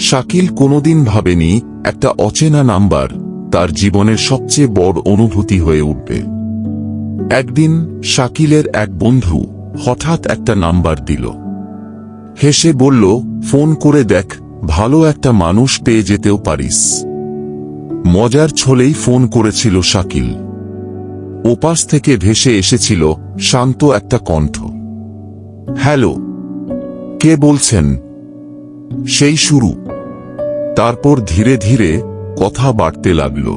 শাকিল কোনোদিন ভাবেনি একটা অচেনা নাম্বার তার জীবনের সবচেয়ে বড় অনুভূতি হয়ে উঠবে। একদিন শাকিলের এক বন্ধু হঠাৎ একটা নাম্বার দিল। হেসে বলল, ফোন করে দেখ, ভালো একটা মানুষ পেয়ে যেতেও পারিস। মজার ছলেই ফোন করেছিল শাকিল। ওপাশ থেকে ভেসে এসেছিল শান্ত একটা কণ্ঠ। হ্যালো, কে বলছেন? সেই শুরু। তারপর ধীরে ধীরে কথা বাড়তে লাগল।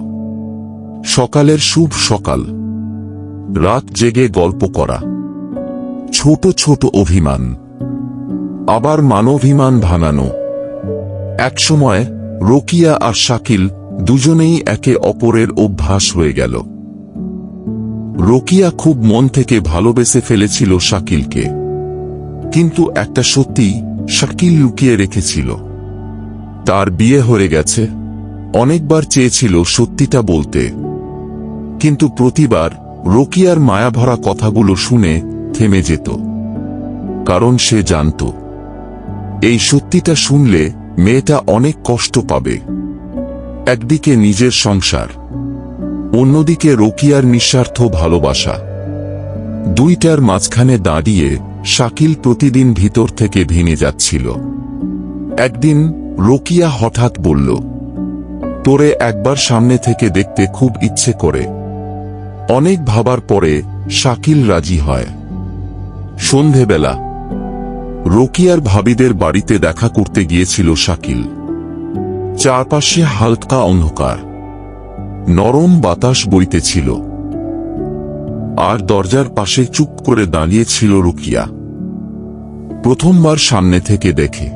সকালের শুভ সকাল, রাত জেগে গল্প করা, ছোট ছোট অভিমান, আবার মানবাভিমান ভাঙানো। একসময় রোকিয়া আর শাকিল দুজনেই একে অপরের অভ্যাস হয়ে গেল। রোকিয়া খুব মন থেকে ভালোবেসে ফেলেছিল শাকিলকে, কিন্তু একটা সত্যি শাকিল লুকিয়ে রেখেছিল। তার বিয়ে হয়ে গেছে। অনেকবার চেয়েছিল সত্যিটা বলতে, কিন্তু প্রতিবার রোকিয়ার মায়াভরা কথাগুলো শুনে থেমে যেত। কারণ সে জানত এই সত্যিটা শুনলে মেয়েটা অনেক কষ্ট পাবে। একদিকে নিজের সংসার, অন্যদিকে রোকিয়ার নিঃস্বার্থ ভালোবাসা। দুইটার মাঝখানে দাঁড়িয়ে শাকিল প্রতিদিন ভিতর থেকে ভেঙে যাচ্ছিল। একদিন রোকিয়া হঠাৎ বলল, তোরে একবার সামনে থেকে দেখতে খুব ইচ্ছে করে। অনেক ভাবার পরে শাকিল রাজি হয়। সন্ধেবেলা রোকিয়ার ভাবিদের বাড়িতে দেখা করতে গিয়েছিল শাকিল। চারপাশে হালকা অন্ধকার, নরম বাতাস বইতেছিল, আর দরজার পাশে চুপ করে দাঁড়িয়েছিল রোকিয়া। প্রথমবার সামনে থেকে দেখে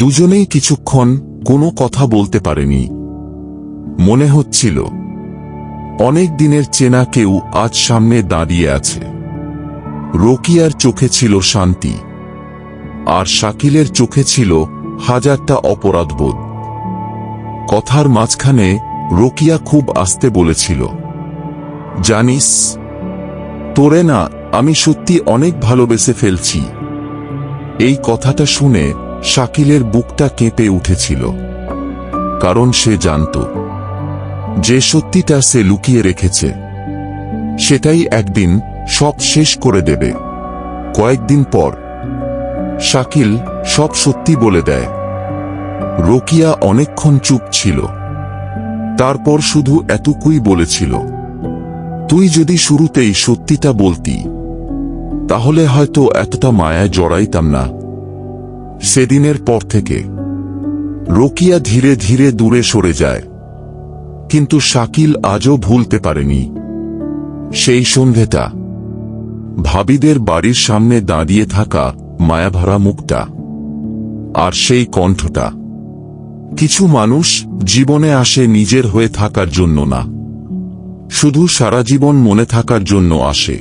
দুজনেই কিছুক্ষণ কোনো কথা বলতে পারেনি। মনে হচ্ছিল অনেক দিনের চেনা কেউ আজ সামনে দাঁড়িয়ে আছে। রোকিয়ার চোখে ছিল শান্তি, আর শাকিলের চোখে ছিল হাজারটা অপরাধবোধ। কথার মাঝখানে রোকিয়া খুব আস্তে বলেছিল, জানিস, তোরে না আমি সত্যি অনেক ভালোবেসে ফেলছি। এই কথাটা শুনে শাকিলের বুকটা কেঁপে উঠেছিল, কারণ সে জানত যে সত্যিটা সে লুকিয়ে রেখেছে সেটাই একদিন সব শেষ করে দেবে। কয়েকদিন পর শাকিল সব সত্যি বলে দেয়। রোকিয়া অনেকক্ষণ চুপ ছিল, তারপর শুধু এতটুকুই বলেছিল, তুই যদি শুরুতেই সত্যিটা বলতি তাহলে হয়তো এতটা মায়ায় জড়াইতাম না। সেদিনের পর থেকে রোকিয়া ধীরে ধীরে দূরে সরে যায়, কিন্তু শাকিল আজও ভুলতে পারেনি সেই সন্ধেটা, ভাবিদের বাড়ির সামনে দাঁড়িয়ে থাকা মায়াভরা মুখটা, আর সেই কণ্ঠটা। কিছু মানুষ জীবনে আসে নিজের হয়ে থাকার জন্য না, শুধু সারা জীবন মনে থাকার জন্য আসে।